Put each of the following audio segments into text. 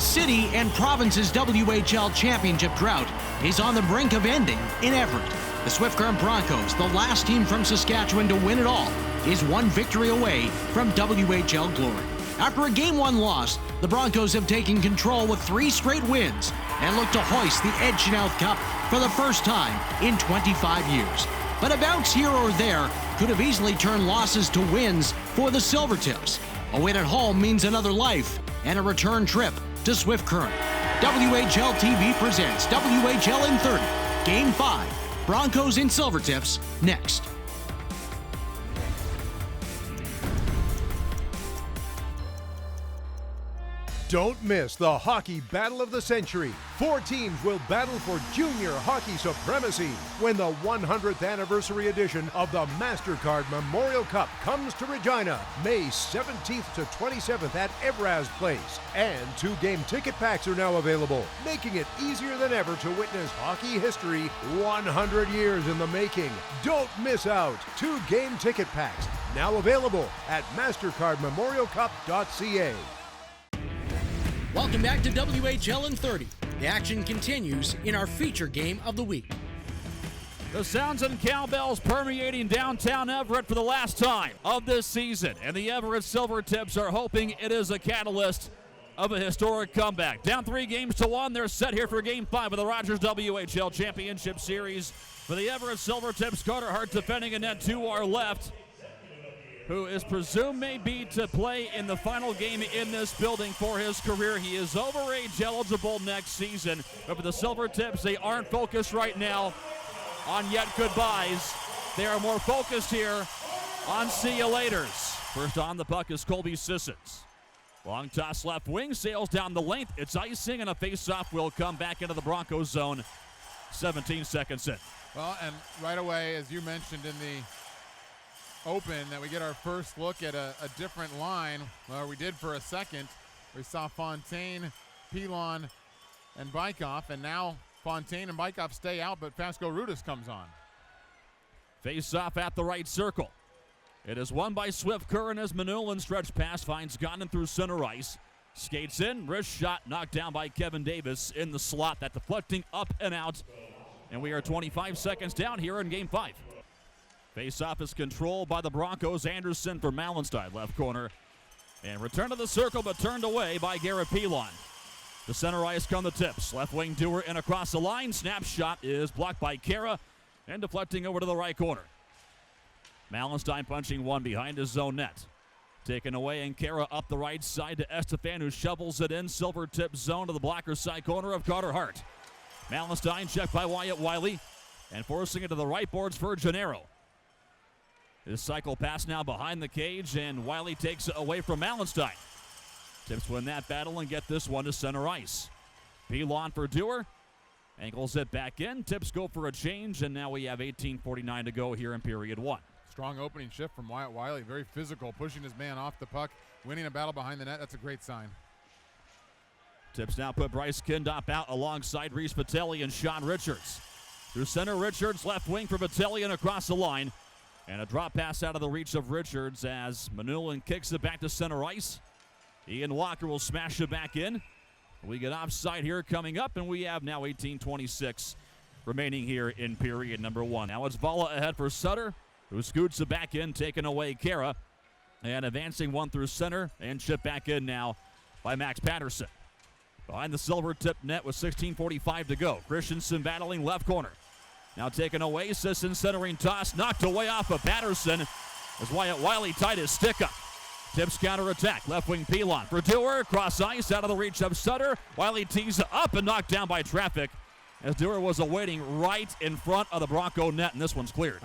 city and province's WHL championship drought is on the brink of ending in Everett. The Swift Current Broncos, the last team from Saskatchewan to win it all, is one victory away from WHL glory. After a Game 1 loss, the Broncos have taken control with 3 straight wins and look to hoist the Ed Chynoweth Cup for the first time in 25 years. But a bounce here or there could have easily turned losses to wins for the Silvertips. A win at home means another life and a return trip to Swift Current. WHL TV presents WHL in 30, Game 5, Broncos and Silvertips, next. Don't miss the hockey battle of the century. 4 teams will battle for junior hockey supremacy when the 100th anniversary edition of the MasterCard Memorial Cup comes to Regina, May 17th to 27th at Everett Place. And 2 game ticket packs are now available, making it easier than ever to witness hockey history 100 years in the making. Don't miss out. 2 game ticket packs now available at MasterCardMemorialCup.ca. Welcome back to WHL in 30. The action continues in our feature game of the week. The sounds and cowbells permeating downtown Everett for the last time of this season. And the Everett Silvertips are hoping it is a catalyst of a historic comeback. Down 3-1, they're set here for Game 5 of the Rogers WHL Championship Series. For the Everett Silvertips, Carter Hart defending a net to our left, who is presumed maybe to play in the final game in this building for his career. He is overage eligible next season. But for the Silvertips, they aren't focused right now on yet goodbyes. They are more focused here on see you laters. First on the puck is Colby Sissons. Long toss left wing, sails down the length. It's icing, and a face-off will come back into the Broncos zone 17 seconds in. Well, and right away, as you mentioned in the open, that we get our first look at a different line. Well, we did for a second. We saw Fontaine, Pilon, and Bykov, and now Fontaine and Bykov stay out, but Fasco Rudis comes on. Face off at the right circle. It is won by Swift Current as Manulin stretch pass finds Gondon through center ice. Skates in, wrist shot knocked down by Kevin Davis in the slot. That deflecting up and out. And we are 25 seconds down here in Game 5. Face-off is controlled by the Broncos. Anderson for Mallenstein, left corner. And return to the circle, but turned away by Garrett Pilon. The center ice come the Tips. Left wing Dewar in across the line. Snap shot is blocked by Kara and deflecting over to the right corner. Mallenstein punching one behind his zone net. Taken away, and Kara up the right side to Estefan, who shovels it in. Silvertip zone to the blocker side corner of Carter Hart. Mallenstein checked by Wyatt Wiley and forcing it to the right boards for Gennaro. His cycle pass now behind the cage, and Wiley takes it away from Mallenstein. Tips win that battle and get this one to center ice. Pilon for Dewar. Angles it back in. Tips go for a change, and now we have 18:49 to go here in period 1. Strong opening shift from Wyatt Wiley. Very physical, pushing his man off the puck, winning a battle behind the net. That's a great sign. Tips now put Bryce Kindop out alongside Reese Vitelli and Sean Richards. Through center, Richards left wing for Vitelli and across the line. And a drop pass out of the reach of Richards as Manulin kicks it back to center ice. Ian Walker will smash it back in. We get offside here coming up, and we have now 18:26 remaining here in period number 1. Now it's Vala ahead for Sutter, who scoots it back in, taking away Kara. And advancing one through center, and chipped back in now by Max Patterson. Behind the Silvertip net with 16:45 to go. Christensen battling left corner. Now taken away, Sisson centering toss, knocked away off of Patterson as Wyatt Wiley tied his stick up. Tips counterattack, left wing Pilon for Dewar, cross ice out of the reach of Sutter. Wiley tees up and knocked down by traffic as Dewar was awaiting right in front of the Bronco net, and this one's cleared.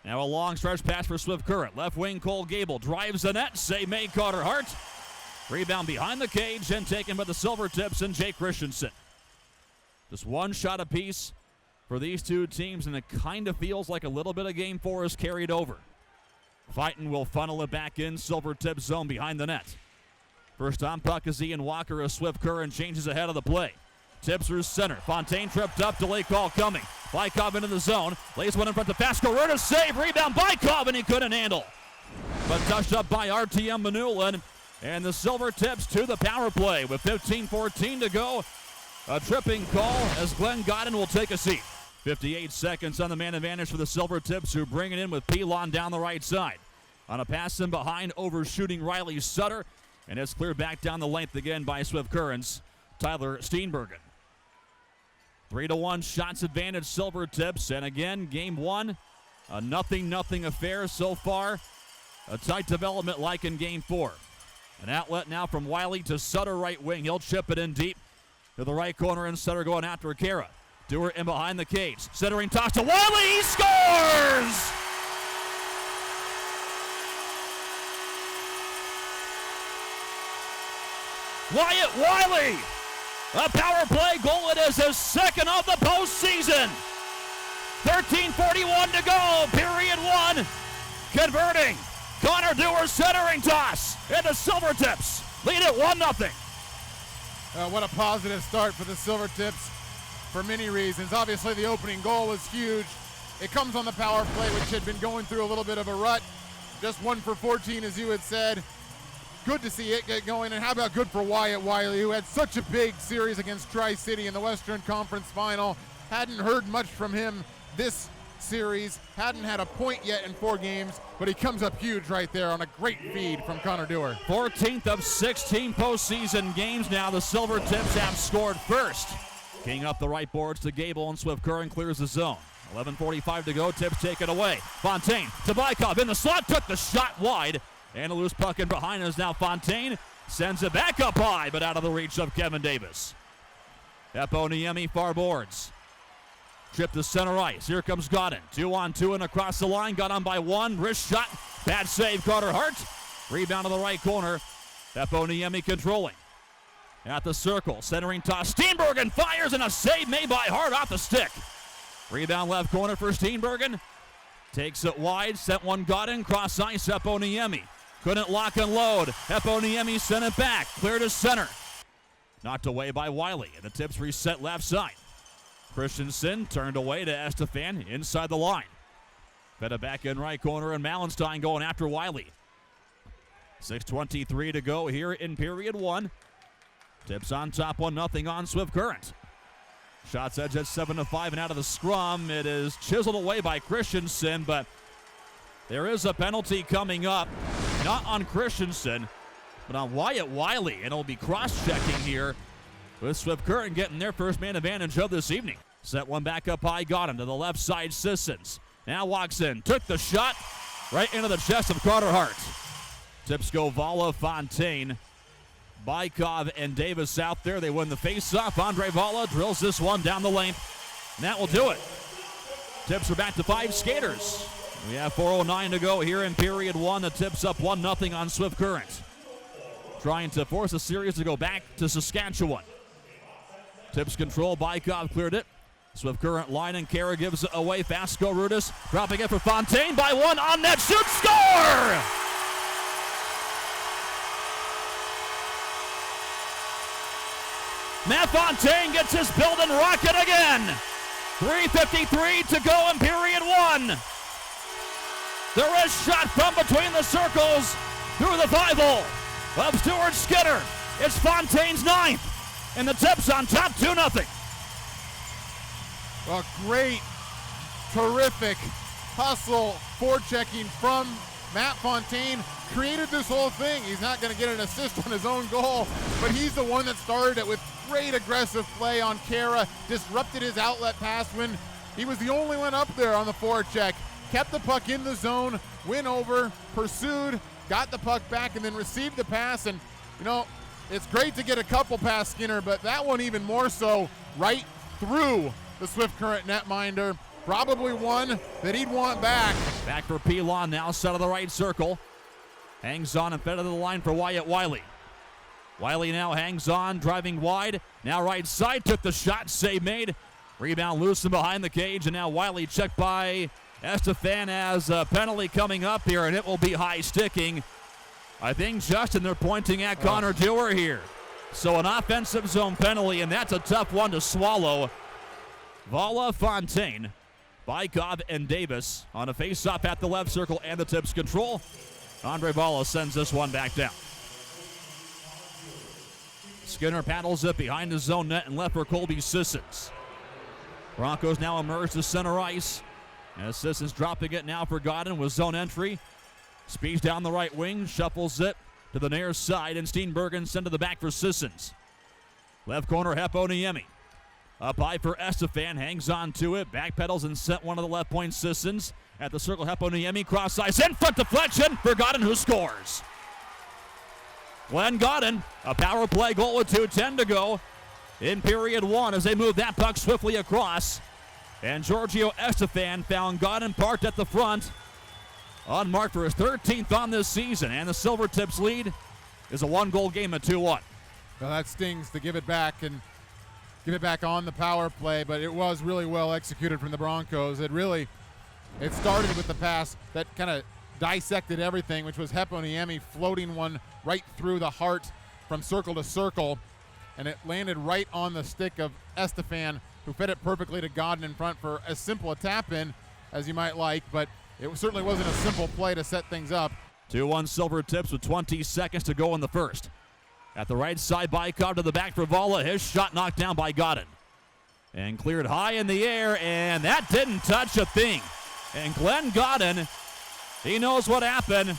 Now a long stretch pass for Swift Current. Left wing Cole Gable drives the net, save made Carter Hart. Rebound behind the cage and taken by the Silvertips and Jake Christensen. Just one shot apiece for these two teams, and it kind of feels like a little bit of Game 4 is carried over. Fighton will funnel it back in, Silvertip zone behind the net. First on puck is Ian Walker as Swift Current changes ahead of the play. Tips through center. Fontaine tripped up, delay call coming. Bykov into the zone, lays one in front to Fasco. Rudis save, rebound Bykov, and he couldn't handle. But touched up by RTM Manulin, And the Silvertips to the power play with 15:14 to go. A tripping call as Glenn Godden will take a seat. 58 seconds on the man advantage for the Silvertips, who bring it in with Pilon down the right side. On a pass in behind, overshooting Riley Sutter. And it's cleared back down the length again by Swift Current's Tyler Steenbergen. 3-1 shots advantage Silvertips. And again, game one, a 0-0 affair so far. A tight development like in game four. An outlet now from Wiley to Sutter right wing. He'll chip it in deep to the right corner, and Sutter going after Kara. Dewar in behind the cage. Centering toss to Wiley. He scores! Wyatt Wiley! A power play goal. It is his second of the postseason. 13:41 to go, period one. Converting. Connor Dewar centering toss. And the Silvertips lead it 1-0. What a positive start for the Silvertips for many reasons. Obviously, the opening goal was huge. It comes on the power play, which had been going through a little bit of a rut. Just 1 for 14, as you had said. Good to see it get going. And how about good for Wyatt Wiley, who had such a big series against Tri-City in the Western Conference Final. Hadn't heard much from him this series. Hadn't had a point yet in 4 games, but he comes up huge right there on a great feed from Connor Dewar. 14th of 16 postseason games now. The Silvertips have scored first. King up the right boards to Gable, and Swift Current clears the zone. 11:45 to go. Tips taken away. Fontaine to Bykov in the slot. Took the shot wide. And a loose puck in behind us now. Fontaine sends it back up high, but out of the reach of Kevin Davis. Eponiemi far boards. Trip to center ice. Here comes Godden. 2-on-2 and across the line. Got on by 1. Wrist shot. Bad save. Carter Hart. Rebound to the right corner. Eponiemi controlling. At the circle. Centering toss. Steenbergen fires, and a save made by Hart off the stick. Rebound left corner for Steenbergen. Takes it wide. Sent one Godden. Cross ice. Eponiemi. Couldn't lock and load. Eponiemi sent it back. Clear to center. Knocked away by Wiley. And the Tips reset left side. Christensen turned away to Estefan inside the line. Fed it back in right corner, and Malenstein going after Wiley. 6:23 to go here in period one. Tips on top 1-0 on Swift Current. Shots edge at 7-5, and out of the scrum, it is chiseled away by Christensen, but there is a penalty coming up. Not on Christensen, but on Wyatt Wiley, and it'll be cross-checking here with Swift Current getting their first man advantage of this evening. Set one back up high, got him to the left side. Sissons now walks in, took the shot right into the chest of Carter Hart. Tips go Vala, Fontaine, Bykov, and Davis out there. They win the face-off. Andre Vala drills this one down the lane, and that will do it. Tips are back to 5 skaters. We have 4:09 to go here in period one. The Tips up 1-0 on Swift Current, trying to force a series to go back to Saskatchewan. Tips control. Bykov cleared it. Swift Current line, and Kara gives it away. Fasco Rudis dropping it for Fontaine by 1 on net. Shoot, score! Matt Fontaine gets his building rocket again. 3:53 to go in period one. The wrist shot from between the circles through the 5-hole of Stuart Skinner. It's Fontaine's 9th, and the Tips on top 2-0. Well, great, terrific hustle, forechecking from Matt Fontaine. Created this whole thing. He's not going to get an assist on his own goal, but he's the one that started it with great aggressive play on Kara. Disrupted his outlet pass when he was the only one up there on the forecheck. Kept the puck in the zone, went over, pursued, got the puck back, and then received the pass. And, you know, it's great to get a couple past Skinner, but that one even more so right through the Swift Current netminder. Probably one that he'd want back. Back for Pilon now, set of the right circle. Hangs on and fed to the line for Wyatt Wiley. Wiley now hangs on, driving wide. Now right side, took the shot, save made. Rebound loose and behind the cage, and now Wiley checked by Estefan as a penalty coming up here, and it will be high sticking. I think, Justin, they're pointing at Connor Dewar here. So an offensive zone penalty, and that's a tough one to swallow. Vala, Fontaine, Bykov, and Davis on a face-off at the left circle, and the Tips control. Andre Vala sends this one back down. Skinner paddles it behind his own net and left for Colby Sissons. Broncos now emerge to center ice. As Sissons dropping it now for Godin with zone entry. Speeds down the right wing, shuffles it to the near side, and Steenbergen sent to the back for Sissons. Left corner, Heponiemi. Up high for Estefan, hangs on to it, backpedals and sent one to the left point. Sissons at the circle, Heponiemi, cross ice, in front deflection for Godin, who scores. Glenn Godin, a power play goal with 2:10 to go in period one as they move that puck swiftly across. And Giorgio Estefan found Godin parked at the front, unmarked for his 13th on this season. And the Silvertips lead is a 1-goal game at 2-1. Well, that stings to give it back and give it back on the power play, but it was really well executed from the Broncos. It started with the pass that kind of dissected everything, which was Heponiemi floating one right through the heart from circle to circle, and it landed right on the stick of Estefan, who fed it perfectly to Godin in front for as simple a tap-in as you might like, but it certainly wasn't a simple play to set things up. 2-1 Silvertips with 20 seconds to go in the first. At the right side, Bykov to the back for Vala. His shot knocked down by Godin. And cleared high in the air, and that didn't touch a thing. And Glenn Godin, he knows what happened.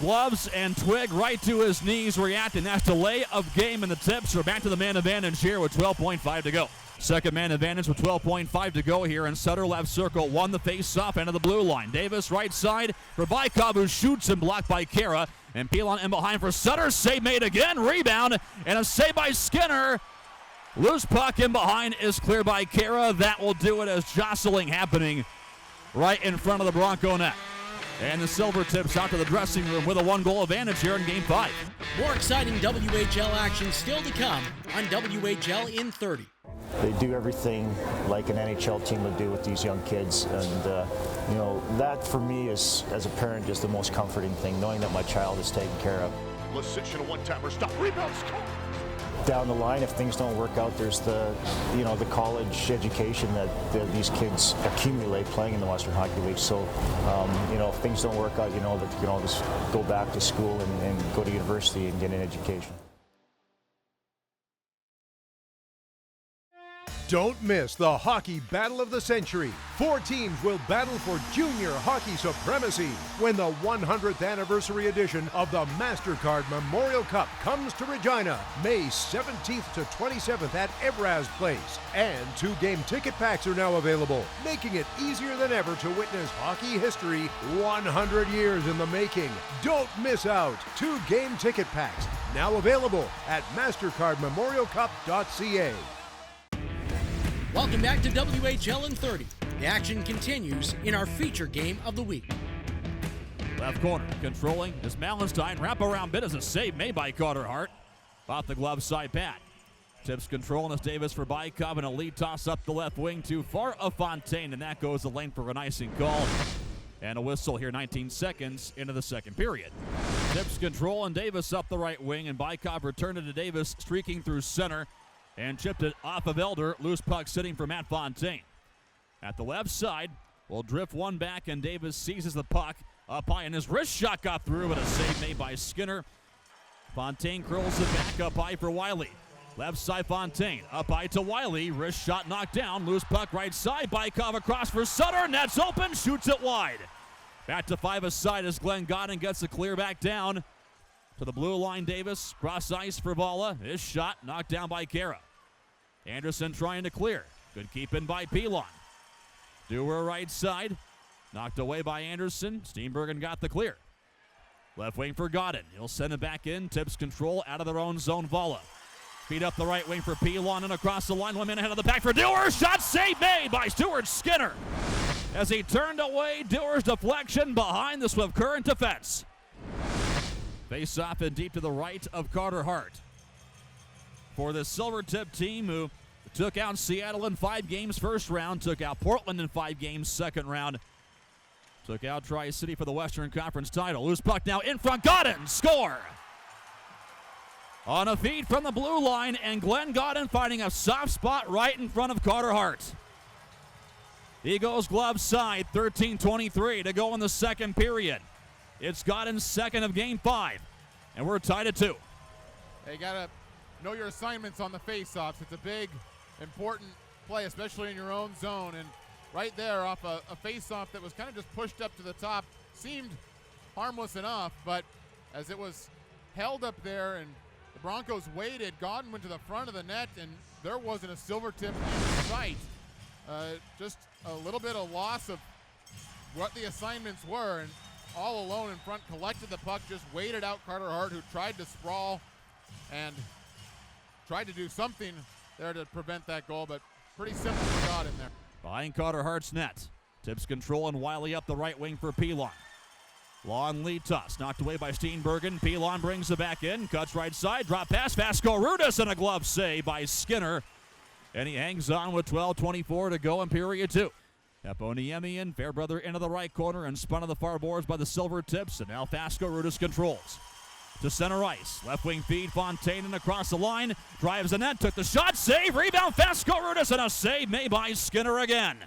Gloves and twig right to his knees reacting. That's delay of game, and the Tips are back to the man advantage here with 12.5 to go. Second man advantage with 12.5 to go here, and Sutter left circle won the face-off end of the blue line. Davis right side for Bykov, who shoots and blocked by Kara. And Pilon in behind for Sutter. Save made again. Rebound and a save by Skinner. Loose puck in behind is cleared by Kara. That will do it as jostling happening right in front of the Bronco net. And the Silvertips out to the dressing room with a 1-goal advantage here in Game 5. More exciting WHL action still to come on WHL in 30. They do everything like an NHL team would do with these young kids, and that for me is, as a parent, is the most comforting thing, knowing that my child is taken care of. Lecition, a one-timer, stop, rebound, score! Down the line, if things don't work out, there's the college education that these kids accumulate playing in the Western Hockey League. So, if things don't work out, that you can always go back to school and go to university and get an education. Don't miss the Hockey Battle of the Century. 4 teams will battle for junior hockey supremacy when the 100th anniversary edition of the MasterCard Memorial Cup comes to Regina, May 17th to 27th at Everett Place. And 2 game ticket packs are now available, making it easier than ever to witness hockey history 100 years in the making. Don't miss out. 2 game ticket packs now available at MasterCardMemorialCup.ca. Welcome back to WHL in 30. The action continues in our feature game of the week. Left corner, controlling is Malenstein. Wraparound bit as a save made by Carter Hart. Off the glove side pad. Tips controlling as Davis for Bykov, and a lead toss up the left wing too far of Fontaine, and that goes the lane for an icing call. And a whistle here 19 seconds into the second period. Tips control and Davis up the right wing, and Bykov returned it to Davis, streaking through center. And chipped it off of Elder. Loose puck sitting for Matt Fontaine. At the left side, will drift one back, and Davis seizes the puck up high, and his wrist shot got through, but a save made by Skinner. Fontaine curls it back up high for Wiley. Left side Fontaine, up high to Wiley. Wrist shot knocked down. Loose puck right side. Bykov across for Sutter. Net's open. Shoots it wide. Back to 5 aside as Glenn Godin gets the clear back down. To the blue line, Davis. Cross ice for Vala. His shot knocked down by Kara. Anderson trying to clear. Good keep in by Pilon. Dewar right side. Knocked away by Anderson. Steenbergen got the clear. Left wing for Godin. He'll send it back in. Tips control out of their own zone. Vala. Feed up the right wing for Pilon and across the line. 1 minute ahead of the back for Dewar. Shot save made by Stuart Skinner. As he turned away, Dewar's deflection behind the Swift Current defense. Face off and deep to the right of Carter Hart. For the Silvertip team who took out Seattle in 5 games first round, took out Portland in 5 games second round, took out Tri-City for the Western Conference title. Loose puck now in front. Godin score! On a feed from the blue line, and Glenn Godin finding a soft spot right in front of Carter Hart. Eagles glove side, 13:23 to go in the second period. It's Godin's second of Game 5, and we're tied at 2. They got to know your assignments on the face-offs. It's a big, important play, especially in your own zone. And right there off a face-off that was kind of just pushed up to the top, seemed harmless enough, but as it was held up there and the Broncos waited, Godden went to the front of the net, and there wasn't a Silvertip in sight. Just a little bit of loss of what the assignments were, and all alone in front, collected the puck, just waited out Carter Hart, who tried to sprawl and tried to do something there to prevent that goal, but pretty simple for Godden there. Behind Carter Hart's net. Tips control and Wiley up the right wing for Pilon. Long lead toss, knocked away by Steenbergen. Pilon brings it back in, cuts right side, drop pass, Vasco Rudis, and a glove save by Skinner. And he hangs on with 12:24 to go in period 2. Eponiemian, Fairbrother into the right corner and spun to the far boards by the Silvertips, and now Vasco Rudis controls. To center ice, left wing feed, Fontaine and across the line, drives the net, took the shot, save, rebound, Vasco Rudis, and a save made by Skinner again.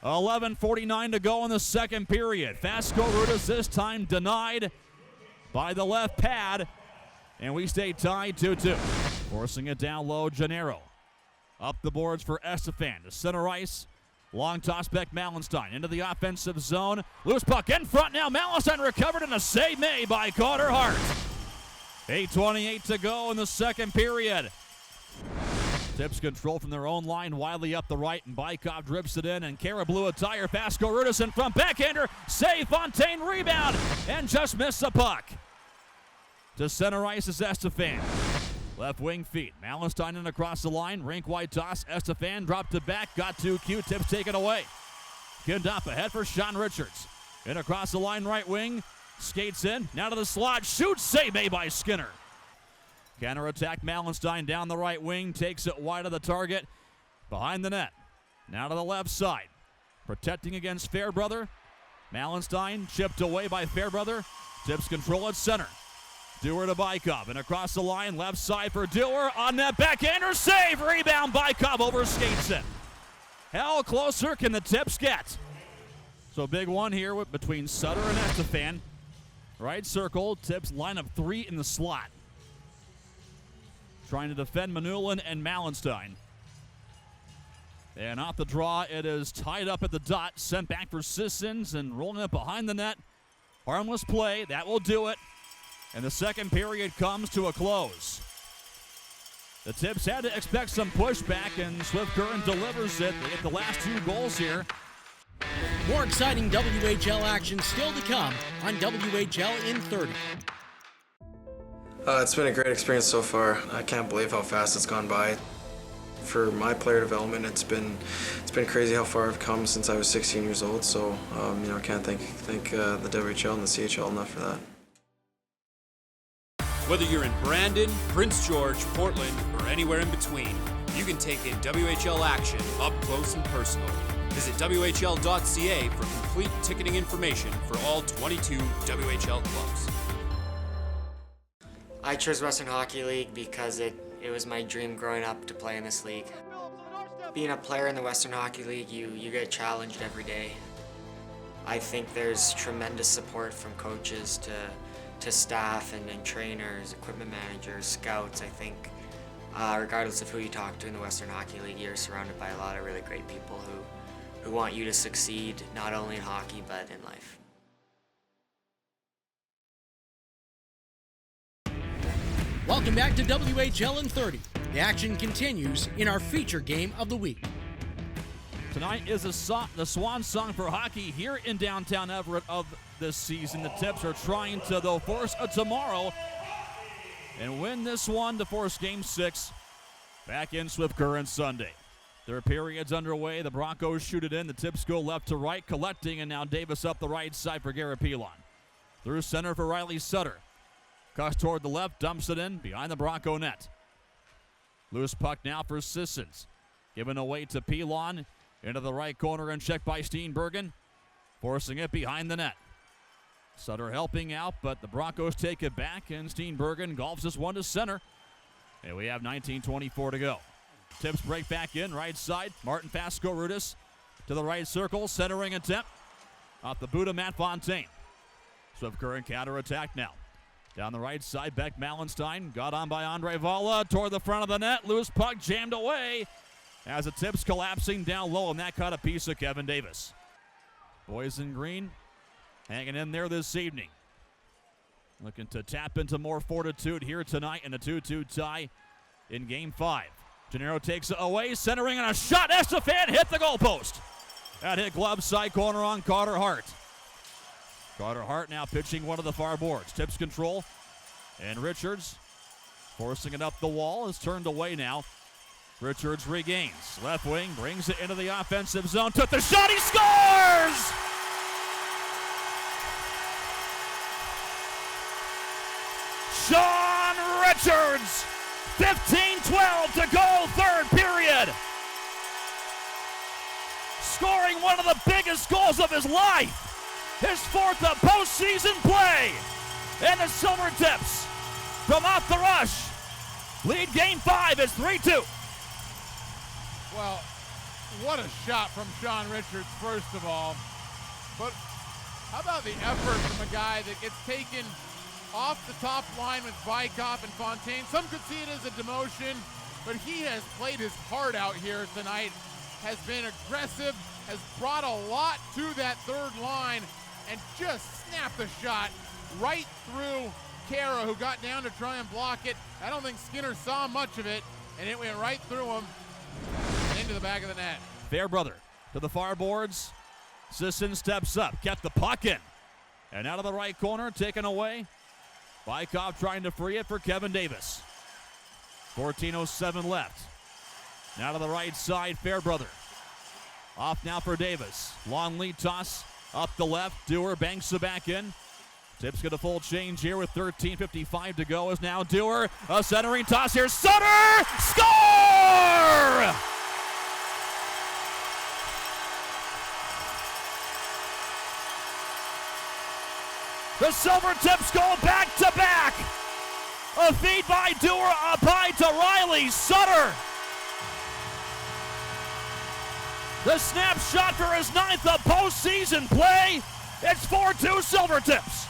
11:49 to go in the second period. Vasco Rudis this time denied by the left pad, and we stay tied 2-2. Forcing it down low, Gennaro. Up the boards for Estefan to center ice. Long toss back, Mallenstein into the offensive zone. Loose puck in front now. Mallenstein recovered and a save made by Carter Hart. 8:28 to go in the second period. Tips control from their own line. Wiley up the right, and Bykov drips it in, and Kara blew a tire. Vasco Rudis in front, backhander, save, Fontaine, rebound, and just missed the puck. To center ice is Estefan. Left wing feed, Mallenstein in across the line, rink wide toss, Estefan dropped it back, got too cute, Tips taken away. Kindop ahead for Sean Richards. In across the line, right wing, skates in, now to the slot, shoots, save made by Skinner. Counter attack, Mallenstein down the right wing, takes it wide of the target, behind the net. Now to the left side, protecting against Fairbrother. Mallenstein chipped away by Fairbrother. Tips control at center. Dewar to Bykov, and across the line, left side for Dewar, on that backhander, save, rebound, Bykov over skates it. How closer can the Tips get? So big one here between Sutter and Estefan. Right circle, Tips line of 3 in the slot. Trying to defend Manulin and Mallenstein. And off the draw, it is tied up at the dot, sent back for Sissons, and rolling it behind the net. Harmless play, that will do it. And the second period comes to a close. The Tips had to expect some pushback, and Swift Current delivers it. They get the last 2 goals here. More exciting WHL action still to come on WHL in 30. It's been a great experience so far. I can't believe how fast it's gone by. For my player development, it's been crazy how far I've come since I was 16 years old. So I can't thank the WHL and the CHL enough for that. Whether you're in Brandon, Prince George, Portland, or anywhere in between, you can take in WHL action up close and personal. Visit WHL.ca for complete ticketing information for all 22 WHL clubs. I chose Western Hockey League because it was my dream growing up to play in this league. Being a player in the Western Hockey League, you get challenged every day. I think there's tremendous support from coaches to staff and trainers, equipment managers, scouts. I think regardless of who you talk to in the Western Hockey League, you're surrounded by a lot of really great people who want you to succeed, not only in hockey, but in life. Welcome back to WHL in 30. The action continues in our feature game of the week. Tonight is the swan song for hockey here in downtown Everett of this season. The Tips are trying to, though, force a tomorrow and win this one to force Game 6 back in Swift Current Sunday. Their period's underway. The Broncos shoot it in. The Tips go left to right, collecting, and now Davis up the right side for Garrett Pilon. Through center for Riley Sutter. Cuts toward the left, dumps it in behind the Bronco net. Loose puck now for Sissons. Given away to Pilon. Into the right corner and checked by Steenbergen. Forcing it behind the net. Sutter helping out, but the Broncos take it back, and Steenbergen golfs this one to center. And we have 19:24 to go. Tips break back in, right side. Martin Vasco Rudis to the right circle, centering attempt. Off the boot of Matt Fontaine. Swift Current counter attack now. Down the right side, Beck Mallenstein got on by Andre Valla toward the front of the net. Loose puck jammed away as the Tips collapsing down low, and that caught a piece of Kevin Davis. Boys in green hanging in there this evening. Looking to tap into more fortitude here tonight in a 2-2 tie in Game 5. Gennaro takes it away, centering on a shot. Estefan hit the goalpost. That hit glove side corner on Carter Hart. Carter Hart now pitching one of the far boards. Tips control. And Richards forcing it up the wall is turned away now. Richards regains. Left wing brings it into the offensive zone. Took the shot. He scores! Sean Richards! 15-12 to go, third period. Scoring one of the biggest goals of his life. His fourth of postseason play. And the Silvertips, from off the rush, lead Game 5 is 3-2. Well, what a shot from Sean Richards, first of all. But how about the effort from a guy that gets taken off the top line with Bykov and Fontaine? Some could see it as a demotion, but he has played his heart out here tonight, has been aggressive, has brought a lot to that third line, and just snapped the shot right through Kara, who got down to try and block it. I don't think Skinner saw much of it, and it went right through him and into the back of the net. Fairbrother to the far boards. Sisson steps up, kept the puck in, and out of the right corner, taken away. Bykov trying to free it for Kevin Davis. 14:07 left. Now to the right side, Fairbrother. Off now for Davis. Long lead toss up the left. Dewar banks it back in. Tips get a full change here with 13:55 to go. Is now Dewar. A centering toss here. Sutter! Score! The Silvertips go back-to-back. A feed by Dewar, up high to Riley. Sutter. The snapshot for his 9th of postseason play. It's 4-2 Silvertips.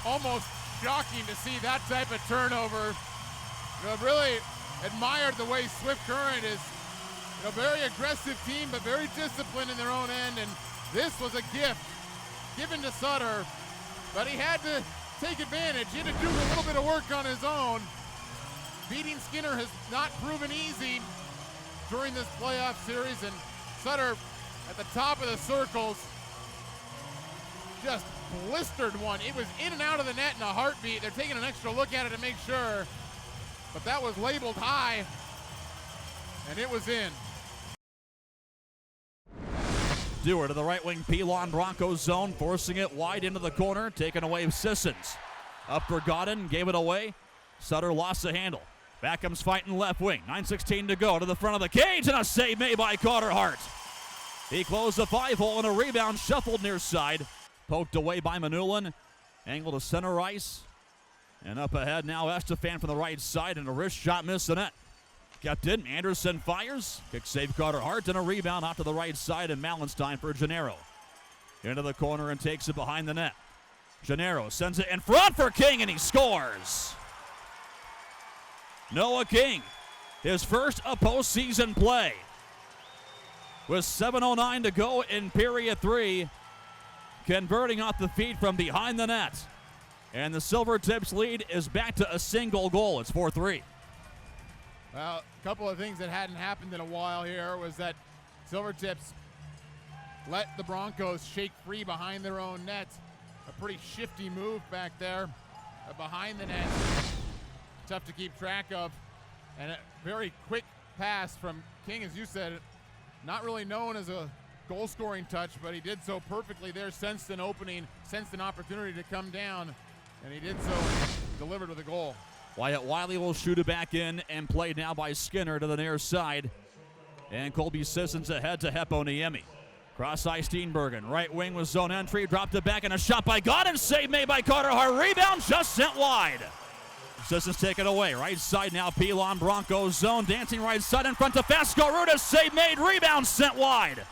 Almost shocking to see that type of turnover. I've really admired the way Swift Current is a very aggressive team, but very disciplined in their own end, and this was a gift given to Sutter, but he had to take advantage. He had to do a little bit of work on his own. Beating Skinner has not proven easy during this playoff series, and Sutter at the top of the circles just blistered one. It was in and out of the net in a heartbeat. They're taking an extra look at it to make sure, but that was labeled high, and it was in. Dewar to the right wing, Pelon Broncos zone, forcing it wide into the corner, taken away Sissons. Up for Godin, gave it away. Sutter lost the handle. Backham's fighting left wing, 9:16 to go to the front of the cage, and a save made by Carter Hart. He closed the 5-hole and a rebound shuffled near side. Poked away by Manulin. Angle to center ice. And up ahead now, Estefan from the right side, and a wrist shot missed the net. Kept in, Anderson fires. Kick save Carter Hart, and a rebound off to the right side, and Mallenstein for Gennaro. Into the corner and takes it behind the net. Gennaro sends it in front for King, and he scores. Noah King, his first of postseason play. With 7:09 to go in period 3, converting off the feed from behind the net. And the Silvertips lead is back to a single goal. It's 4-3. Well, a couple of things that hadn't happened in a while here was that Silvertips let the Broncos shake free behind their own net. A pretty shifty move back there behind the net. Tough to keep track of. And a very quick pass from King, as you said, not really known as a goal-scoring touch, but he did so perfectly there, sensed an opening, sensed an opportunity to come down, and he did so and delivered with a goal. Wyatt Wiley will shoot it back in and played now by Skinner to the near side. And Colby Sissons ahead to Heppo Niemi. Cross-ice Steenbergen. Right wing with zone entry. Dropped it back and a shot by Godin. Save made by Carter Hart. Rebound just sent wide. Sissons take it away. Right side now. Pelon Broncos zone. Dancing right side in front to Fasco Ruda. Save made. Rebound sent wide.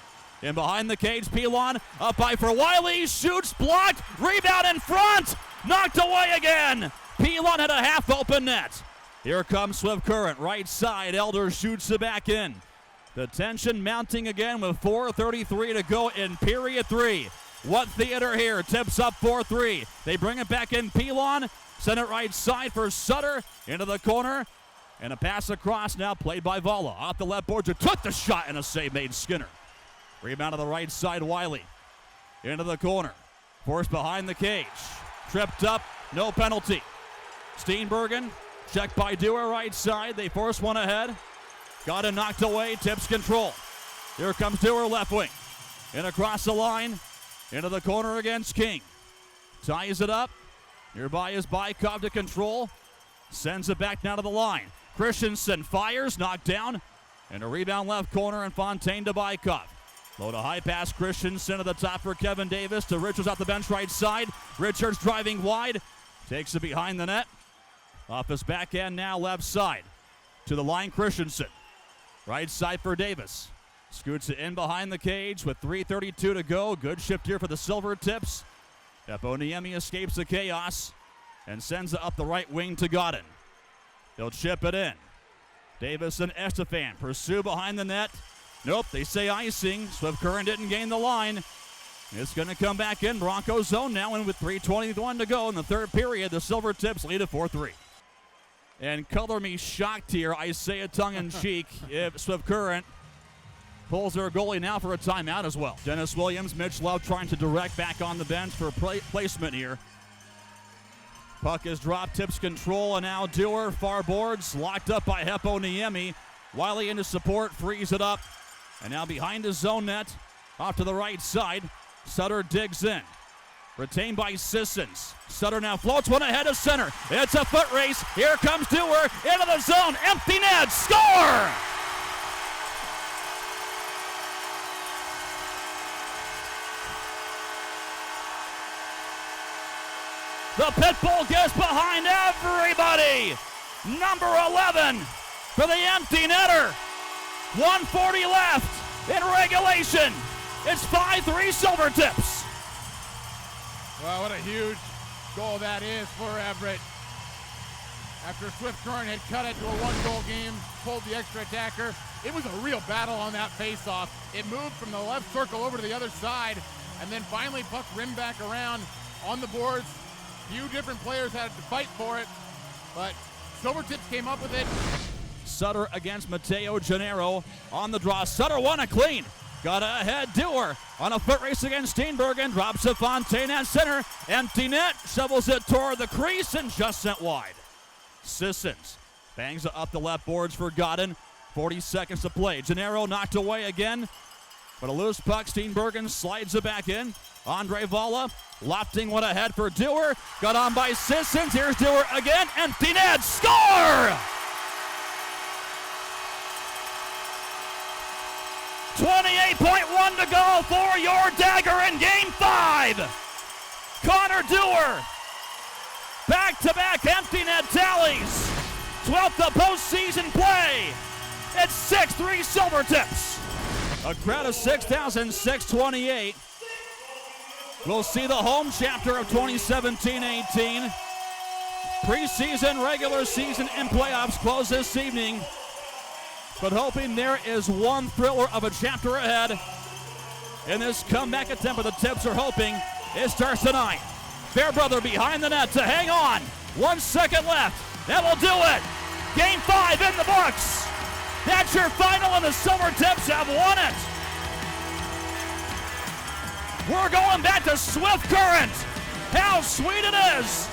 And behind the cage, Pelon up by for Wiley. Shoots. Blocked. Rebound in front. Knocked away again. Pilon had a half-open net. Here comes Swift Current. Right side. Elder shoots it back in. The tension mounting again with 4:33 to go in period 3. What theater here? Tips up 4-3. They bring it back in. Pilon. Send it right side for Sutter. Into the corner. And a pass across now played by Vala. Off the left boards. Who took the shot and a save made Skinner. Rebound to the right side. Wiley. Into the corner. Forced behind the cage. Tripped up. No penalty. Steenbergen. Checked by Dewar right side. They force one ahead. Got it knocked away. Tips control. Here comes Dewar left wing. In across the line. Into the corner against King. Ties it up. Nearby is Bykov to control. Sends it back now to the line. Christensen fires. Knocked down. And a rebound left corner and Fontaine to Bykov. Low to high pass. Christensen to the top for Kevin Davis. To Richards off the bench right side. Richards driving wide. Takes it behind the net. Off his backhand now left side. To the line Christensen. Right side for Davis. Scoots it in behind the cage with 3:32 to go. Good shift here for the Silvertips. Eponiemi escapes the chaos and sends it up the right wing to Godin. He'll chip it in. Davis and Estefan pursue behind the net. Nope, they say icing. Swift Current didn't gain the line. It's going to come back in. Broncos zone now, and with 3:21 to go in the third period, the Silvertips lead at 4-3. And color me shocked here. I say it tongue-in-cheek if Swift Current pulls their goalie now for a timeout as well. Dennis Williams, Mitch Love trying to direct back on the bench for placement here. Puck is dropped, tips control, and now Dewar, far boards, locked up by Eponiemi. Wiley into support, frees it up. And now behind his zone net, off to the right side. Sutter digs in. Retained by Sissons. Sutter now floats one ahead of center. It's a foot race. Here comes Dewar into the zone. Empty net. Score! The Pitbull gets behind everybody. Number 11 for the empty netter. 1:40 left in regulation. It's 5-3 Silvertips. Well, what a huge goal that is for Everett. After Swift Current had cut it to a one-goal game, pulled the extra attacker, it was a real battle on that face-off. It moved from the left circle over to the other side, and then finally puck rimmed back around on the boards. Few different players had to fight for it, but Silvertips came up with it. Sutter against Mateo Gennaro on the draw. Sutter won it clean. Got ahead, Dewar on a foot race against Steenbergen. Drops to Fontaine at center. Empty net. Shovels it toward the crease and just sent wide. Sissons bangs it up the left boards for Godin. 40 seconds to play. Gennaro knocked away again. But a loose puck. Steenbergen slides it back in. Andre Vala lofting one ahead for Dewar. Got on by Sissons. Here's Dewar again. Empty net. Score! 28.1 to go for your dagger in Game 5. Connor Dewar, back-to-back empty net tallies. 12th of postseason play. It's 6-3 Silvertips. A crowd of 6,628. We'll see the home chapter of 2017-18. Preseason, regular season, and playoffs close this evening. But hoping there is one thriller of a chapter ahead in this comeback attempt. But the Tips are hoping it starts tonight. Fairbrother behind the net to hang on. 1 second left. That will do it. Game 5 in the books. That's your final, and the Silvertips have won it. We're going back to Swift Current. How sweet it is.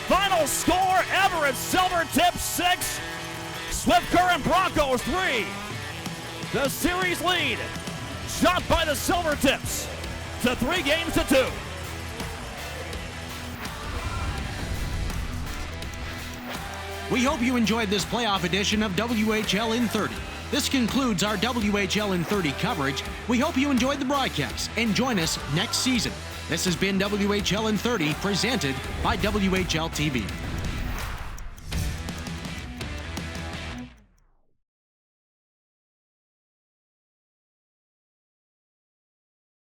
Final score, Everett Silvertips 6. Swift Current Broncos 3. The series lead shot by the Silvertips to 3-2. We hope you enjoyed this playoff edition of WHL in 30. This concludes our WHL in 30 coverage. We hope you enjoyed the broadcast and join us next season. This has been WHL in 30 presented by WHL TV.